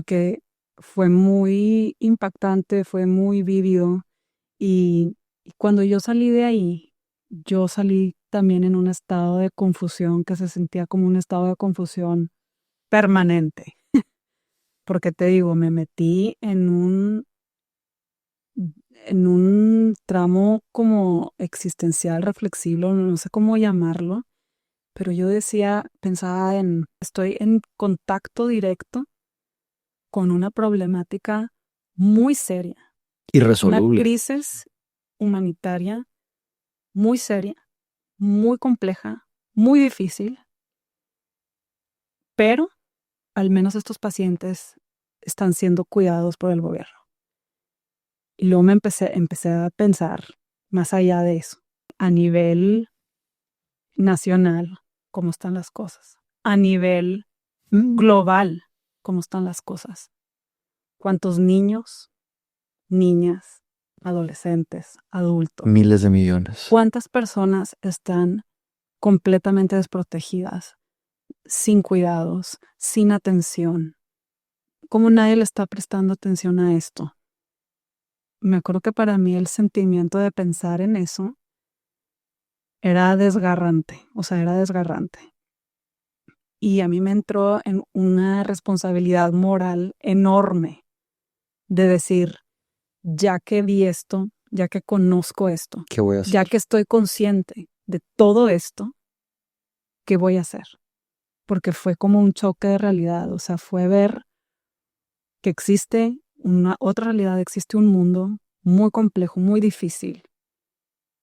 porque fue muy impactante, fue muy vívido. Y cuando yo salí de ahí, yo salí también en un estado de confusión que se sentía como un estado de confusión permanente. Porque te digo, me metí en un tramo como existencial, reflexivo, no sé cómo llamarlo, pero yo pensaba estoy en contacto directo con una problemática muy seria, una Irresoluble. crisis humanitaria muy seria, muy compleja, muy difícil, pero al menos estos pacientes están siendo cuidados por el gobierno. Y luego empecé a pensar más allá de eso, a nivel nacional, cómo están las cosas, a nivel global, cómo están las cosas. ¿Cuántos niños, niñas, adolescentes, adultos? Miles de millones. ¿Cuántas personas están completamente desprotegidas, sin cuidados, sin atención? ¿Cómo nadie le está prestando atención a esto? Me acuerdo que para mí el sentimiento de pensar en eso era desgarrante, era desgarrante. Y a mí me entró en una responsabilidad moral enorme de decir, ya que vi esto, ya que conozco esto, ¿Qué voy a hacer? ya que estoy consciente de todo esto, ¿qué voy a hacer? Porque fue como un choque de realidad, fue ver que existe una otra realidad, existe un mundo muy complejo, muy difícil.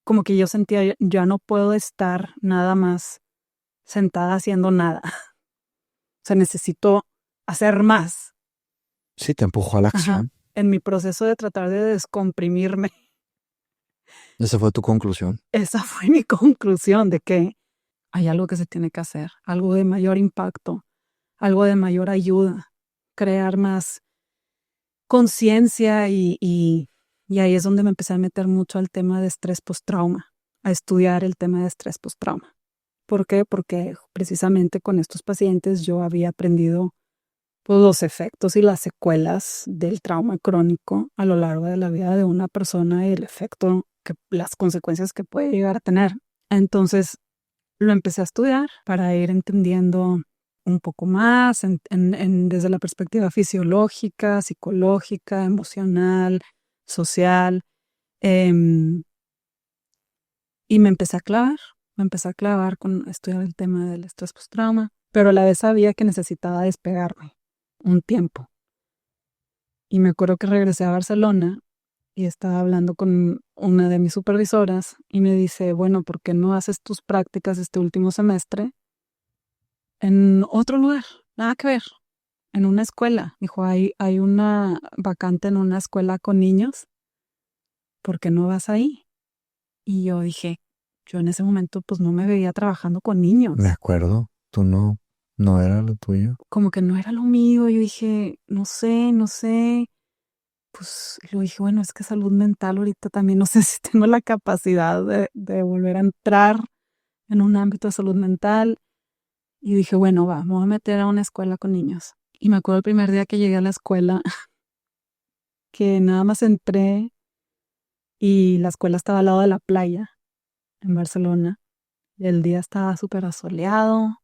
Como que yo sentía, ya no puedo estar nada más sentada haciendo nada. Necesito hacer más. Sí, te empujó a la Ajá. acción. En mi proceso de tratar de descomprimirme, Esa fue tu conclusión. esa fue mi conclusión de que hay algo que se tiene que hacer, algo de mayor impacto, algo de mayor ayuda, crear más conciencia y ahí es donde me empecé a meter mucho al tema de estrés postrauma, a estudiar el tema de estrés postrauma. ¿Por qué? Porque precisamente con estos pacientes yo había aprendido pues, los efectos y las secuelas del trauma crónico a lo largo de la vida de una persona y el efecto, las consecuencias que puede llegar a tener. Entonces lo empecé a estudiar para ir entendiendo un poco más desde la perspectiva fisiológica, psicológica, emocional, social. Y me empecé a clavar con estudiar el tema del estrés postrauma, pero a la vez sabía que necesitaba despegarme un tiempo. Y me acuerdo que regresé a Barcelona y estaba hablando con una de mis supervisoras y me dice, bueno, ¿por qué no haces tus prácticas este último semestre en otro lugar? Nada que ver, en una escuela. Dijo, hay una vacante en una escuela con niños, ¿por qué no vas ahí? Y yo dije, yo en ese momento pues no me veía trabajando con niños. De acuerdo. Tú no era lo tuyo. Como que no era lo mío. Yo dije, no sé. Pues lo dije, bueno, es que salud mental ahorita también no sé si tengo la capacidad de volver a entrar en un ámbito de salud mental. Y dije, bueno, me voy a meter a una escuela con niños. Y me acuerdo el primer día que llegué a la escuela, que nada más entré y la escuela estaba al lado de la playa en Barcelona. Y el día estaba súper asoleado,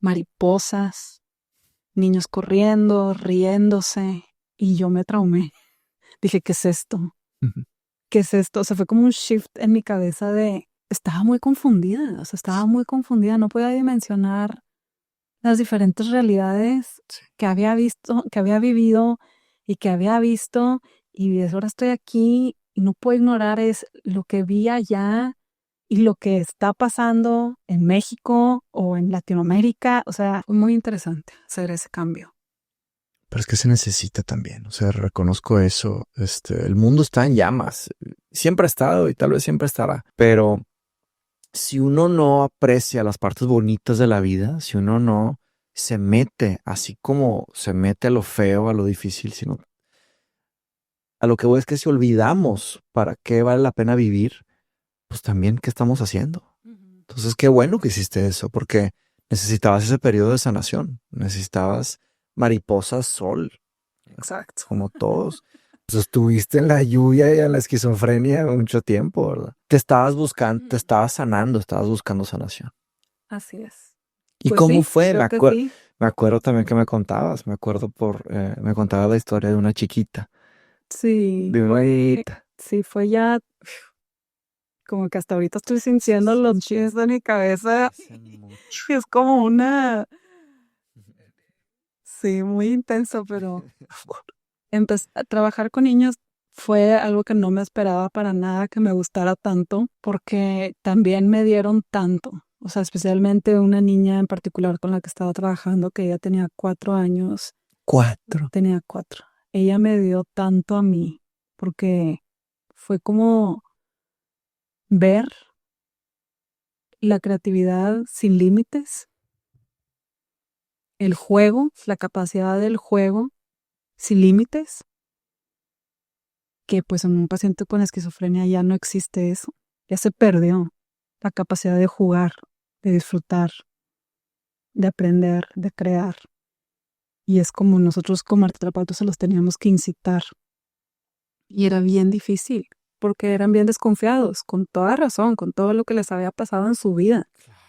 mariposas, niños corriendo, riéndose. Y yo me traumé. Dije, ¿qué es esto? Ujú. ¿Qué es esto? Fue como un shift en mi cabeza estaba muy confundida, no podía dimensionar las diferentes realidades Sí. que había visto, que había vivido y que había visto, y ahora estoy aquí y no puedo ignorar es lo que vi allá y lo que está pasando en México o en Latinoamérica. Fue muy interesante hacer ese cambio. Pero es que se necesita también. O sea, reconozco eso. El mundo está en llamas. Siempre ha estado y tal vez siempre estará. Pero si uno no aprecia las partes bonitas de la vida, si uno no se mete, así como se mete a lo feo, a lo difícil, sino a lo que voy es que si olvidamos para qué vale la pena vivir, pues también qué estamos haciendo. Entonces, qué bueno que hiciste eso, porque necesitabas ese periodo de sanación, necesitabas mariposa sol, Exacto. como todos. Pues estuviste en la lluvia y en la esquizofrenia mucho tiempo, ¿verdad? Te estabas buscando, te estabas sanando, estabas buscando sanación. Así es. ¿Y Pues cómo sí, fue? creo que sí. Me acuerdo también que me contabas, me contabas la historia de una chiquita, Sí, de una niñita. sí, fue ya como que hasta ahorita estoy sintiendo los chis de mi cabeza. Hace mucho. Y es como una, sí, muy intenso, pero empezar a trabajar con niños fue algo que no me esperaba para nada que me gustara tanto, porque también me dieron tanto. O sea, especialmente una niña en particular con la que estaba trabajando, que ella tenía 4 años, 4. tenía 4. Ella me dio tanto a mí, porque fue como ver la creatividad sin límites, el juego, la capacidad del juego sin límites, que pues en un paciente con esquizofrenia ya no existe eso, ya se perdió la capacidad de jugar, de disfrutar, de aprender, de crear. Y es como nosotros como arteterapeutas se los teníamos que incitar. Y era bien difícil, porque eran bien desconfiados, con toda razón, con todo lo que les había pasado en su vida.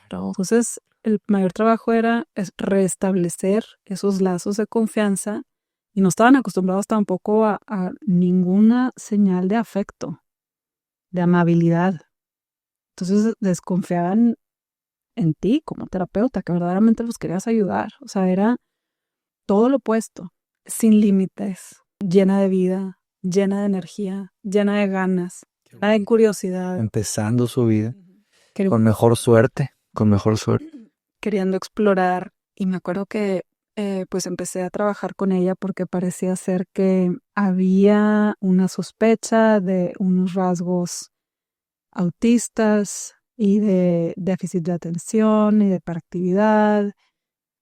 Entonces, el mayor trabajo era restablecer esos lazos de confianza y no estaban acostumbrados tampoco a ninguna señal de afecto, de amabilidad. Entonces desconfiaban en ti como terapeuta, que verdaderamente los querías ayudar. O sea, era todo lo opuesto, sin límites, llena de vida, llena de energía, llena de ganas, llena de curiosidad. Empezando su vida Que con mejor suerte, con mejor suerte. queriendo explorar. Y me acuerdo que pues empecé a trabajar con ella porque parecía ser que había una sospecha de unos rasgos autistas y de déficit de atención y de hiperactividad.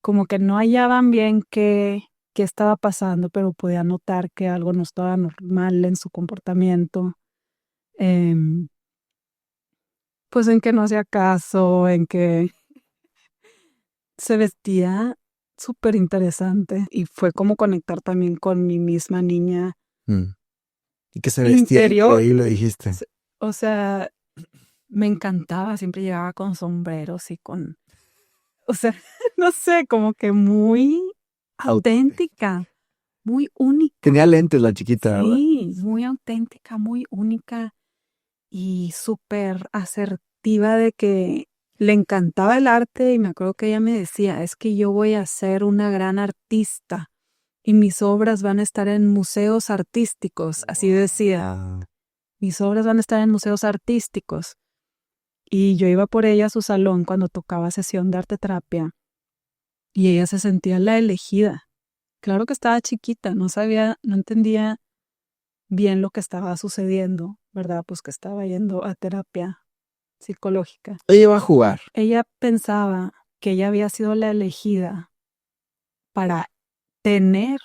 Como que no hallaban bien qué estaba pasando, pero podía notar que algo no estaba normal en su comportamiento. Em, pues en que no hacía caso, en que se vestía súper interesante y fue como conectar también con mi misma niña Mm. Y que se vestía interior. increíble, dijiste. O sea, me encantaba, siempre llegaba con sombreros y con, o sea, no sé, como que muy auténtica, muy única. Tenía lentes la chiquita, ¿verdad? Sí, muy auténtica, muy única y súper asertiva de que le encantaba el arte y me acuerdo que ella me decía, es que yo voy a ser una gran artista y mis obras van a estar en museos artísticos, así decía, Wow. mis obras van a estar en museos artísticos. Y yo iba por ella a su salón cuando tocaba sesión de arte terapia y ella se sentía la elegida. Claro que estaba chiquita, no sabía, no entendía bien lo que estaba sucediendo, ¿verdad? Pues que estaba yendo a terapia psicológica. Ella iba a jugar. Ella pensaba que ella había sido la elegida para tener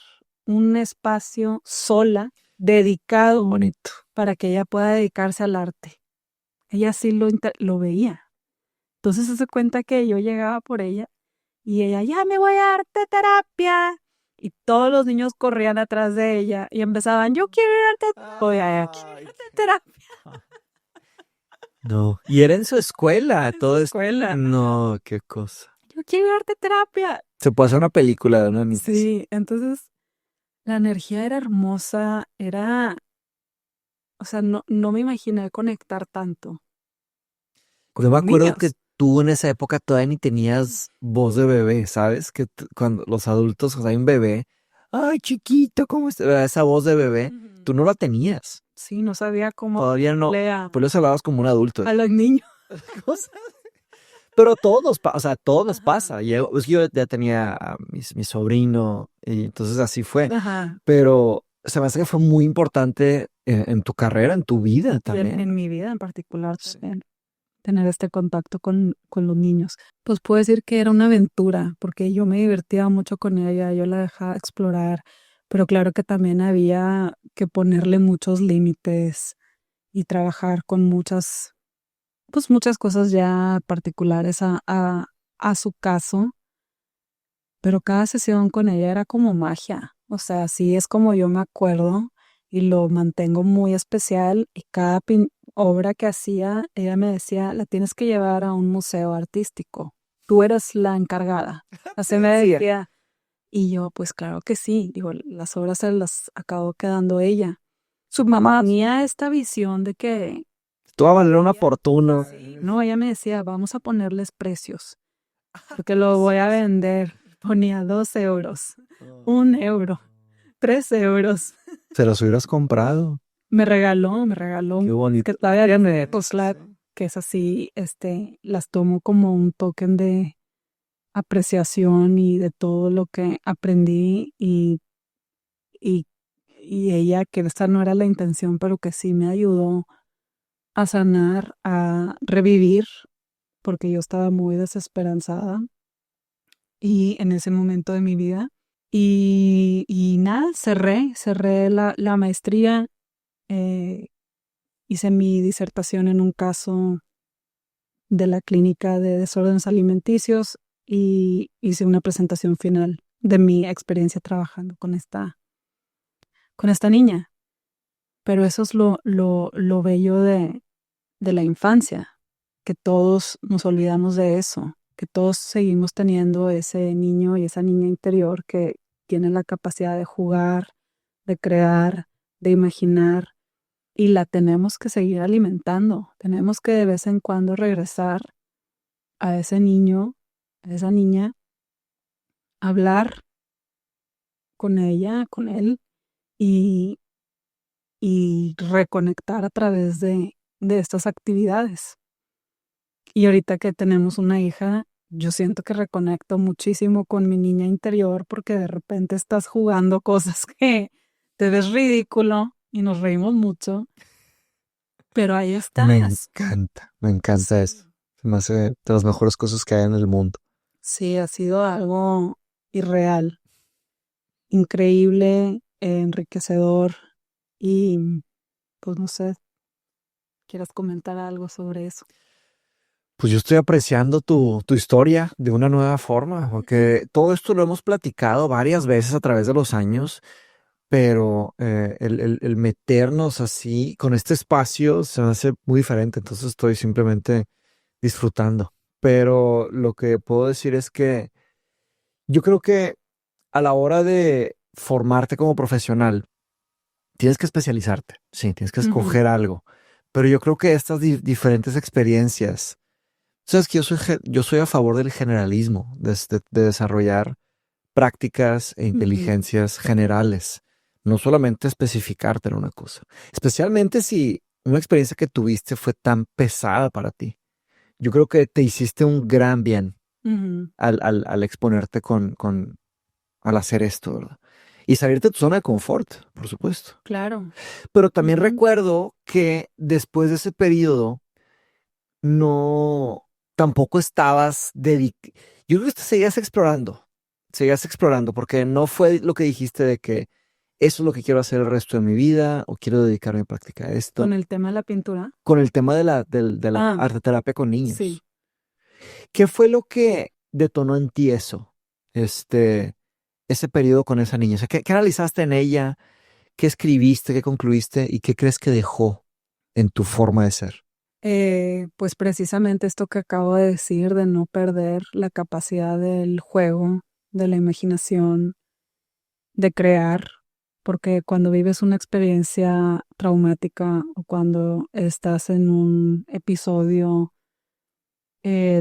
un espacio sola, dedicado, Bonito. para que ella pueda dedicarse al arte. Ella sí lo veía. Entonces se hace cuenta que yo llegaba por ella y ella, ya me voy a arte terapia. Y todos los niños corrían atrás de ella y empezaban, yo quiero ir a arte terapia. No. Y era en su escuela, En todo su esto. escuela. No, qué cosa. Yo quiero ir a arte terapia. Se puede hacer una película de una niña. Sí, entonces la energía era hermosa, o sea, no me imaginé conectar tanto Yo con me los acuerdo niños. que tú en esa época todavía ni tenías voz de bebé, ¿sabes? Que cuando los adultos, o sea, hay un bebé, ay, chiquito, ¿cómo está? Esa voz de bebé, tú no la tenías. Sí, no sabía cómo Todavía no. leer Por eso hablabas como un adulto. a los niños. Cosas. Pero todos, o sea, todos Ajá. pasa. Es que yo ya tenía a mi sobrino y entonces así fue. Ajá. Pero se me hace que fue muy importante en tu carrera, en tu vida Y en también. mi vida en particular Sí. también, tener este contacto con los niños. Pues puedo decir que era una aventura, porque yo me divertía mucho con ella, yo la dejaba explorar, pero claro que también había que ponerle muchos límites y trabajar con muchas cosas ya particulares a su caso, pero cada sesión con ella era como magia. O sea, así es como yo me acuerdo y lo mantengo muy especial. Y cada obra que hacía, ella me decía, la tienes que llevar a un museo artístico. Tú eres la encargada. Así me Sí. decía. Y yo, pues claro que sí. Digo, las obras se las acabó quedando ella. Su mamá tenía esta visión de que, Tú va a valer una fortuna. no, ella me decía, vamos a ponerles precios, porque lo voy a vender. Ponía 2 euros, 1 euro, 3 euros. Se los hubieras comprado. Me regaló, Qué bonito. que todavía tiene postlat, que es así, las tomo como un token de apreciación y de todo lo que aprendí y, y ella, que esta no era la intención, pero que sí me ayudó a sanar, a revivir, porque yo estaba muy desesperanzada y en ese momento de mi vida. Y nada, cerré la maestría, eh, hice mi disertación en un caso de la clínica de desórdenes alimenticios y hice una presentación final de mi experiencia trabajando con esta niña. Pero eso es lo bello de la infancia, que todos nos olvidamos de eso, que todos seguimos teniendo ese niño y esa niña interior que tiene la capacidad de jugar, de crear, de imaginar, y la tenemos que seguir alimentando. Tenemos que de vez en cuando regresar a ese niño, a esa niña, hablar con ella, con él, y, y reconectar a través de estas actividades. Y ahorita que tenemos una hija, yo siento que reconecto muchísimo con mi niña interior porque de repente estás jugando cosas que te ves ridículo y nos reímos mucho, pero ahí Me estás. encanta eso. Sí. Se me hace de las mejores cosas que hay en el mundo. Sí, ha sido algo irreal, increíble, enriquecedor y pues no sé, ¿quieras comentar algo sobre eso? Pues yo estoy apreciando tu historia de una nueva forma, porque todo esto lo hemos platicado varias veces a través de los años, pero el meternos así con este espacio se me hace muy diferente, entonces estoy simplemente disfrutando. Pero lo que puedo decir es que yo creo que a la hora de formarte como profesional, tienes que especializarte, sí, tienes que Ujú, escoger algo, pero yo creo que estas diferentes experiencias, sabes que yo soy a favor del generalismo, de desarrollar prácticas e ujú. inteligencias generales, no solamente especificarte en una cosa, especialmente si una experiencia que tuviste fue tan pesada para ti. Yo creo que te hiciste un gran bien Ujú, al exponerte al hacer esto, ¿verdad? Y salirte de tu zona de confort, por supuesto. claro. Pero también Ujú, recuerdo que después de ese periodo, no, tampoco estabas dedicado. Yo creo que te seguías explorando, porque no fue lo que dijiste de que eso es lo que quiero hacer el resto de mi vida o quiero dedicarme a practicar esto. con el tema de la pintura. Con el tema de la Ah, arte terapia con sí. niños. ¿Qué fue lo que detonó en ti eso? Ese periodo con esa niña. O sea, ¿qué analizaste en ella? ¿Qué escribiste? ¿Qué concluiste? ¿Y qué crees que dejó en tu forma de ser? Pues precisamente esto que acabo de decir, de no perder la capacidad del juego, de la imaginación, de crear, porque cuando vives una experiencia traumática o cuando estás en un episodio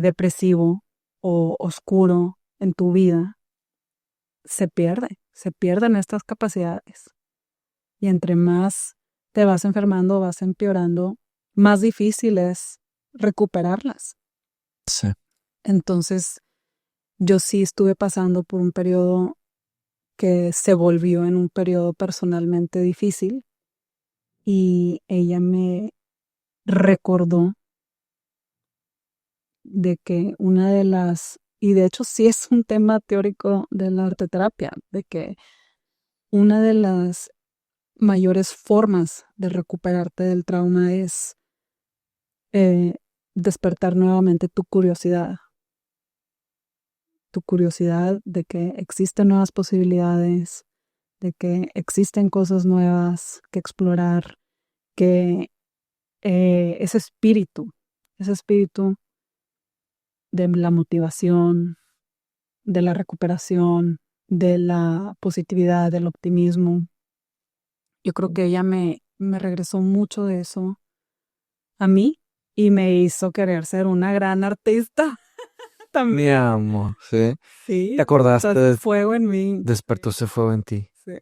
depresivo o oscuro en tu vida, se pierden estas capacidades. Y entre más te vas enfermando, vas empeorando, más difícil es recuperarlas. Sí. Entonces, yo sí estuve pasando por un periodo que se volvió en un periodo personalmente difícil y ella me recordó de que una de las, y de hecho sí es un tema teórico de la arteterapia, de que una de las mayores formas de recuperarte del trauma es eh, despertar nuevamente tu curiosidad, tu curiosidad de que existen nuevas posibilidades, de que existen cosas nuevas que explorar, que ese espíritu de la motivación, de la recuperación, de la positividad, del optimismo. Yo creo que ella me regresó mucho de eso a mí y me hizo querer ser una gran artista Mi también. amor, ¿sí? Sí, ¿Te acordaste fuego en mí. despertó ese fuego en ti? Sí.